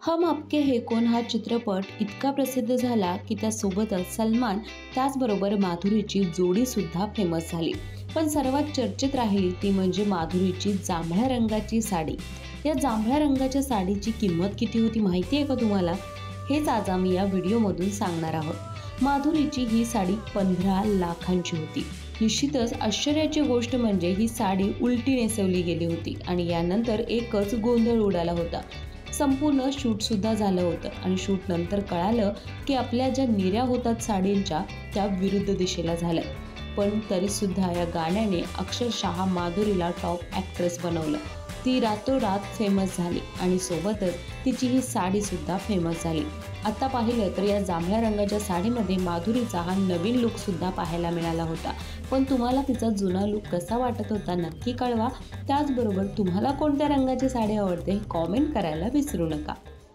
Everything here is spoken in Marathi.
हम आपके है कौन हा चित्रपट इतका प्रसिद्ध झाला की त्यासोबतच सलमान त्याचबरोबर माधुरीची जोडीसुद्धा फेमस झाली. पण सर्वात चर्चेत राहिली ती म्हणजे माधुरीची जांभळ्या रंगाची साडी. या जांभळ्या रंगाच्या साडीची किंमत किती होती माहिती आहे का तुम्हाला? हेच आज आम्ही या व्हिडिओमधून सांगणार आहोत. माधुरीची ही साडी 15 लाखांची होती. निश्चितच आश्चर्याची गोष्ट म्हणजे ही साडी उलटी नेसवली गेली होती आणि यानंतर एकच गोंधळ उडाला होता. संपूर्ण शूटसुद्धा झालं होतं आणि शूट नंतर कळालं की आपल्या ज्या निऱ्या होतात साडींच्या त्या विरुद्ध दिशेला झाल्या. पण तरीसुद्धा या गाण्याने अक्षरशः माधुरीला टॉप ॲक्ट्रेस बनवलं. ती रातोरात फेमस झाली आणि सोबतच तिची ही साडीसुद्धा फेमस झाली. आता पाहिलं तर या जांभळ्या रंगाच्या साडीमध्ये माधुरीचा हा नवीन लुकसुद्धा पाहायला मिळाला होता. पण तुम्हाला तिचा जुना लुक कसा वाटत होता नक्की कळवा. त्याचबरोबर तुम्हाला कोणत्या रंगाची साडी आवडते हे कॉमेंट करायला विसरू नका.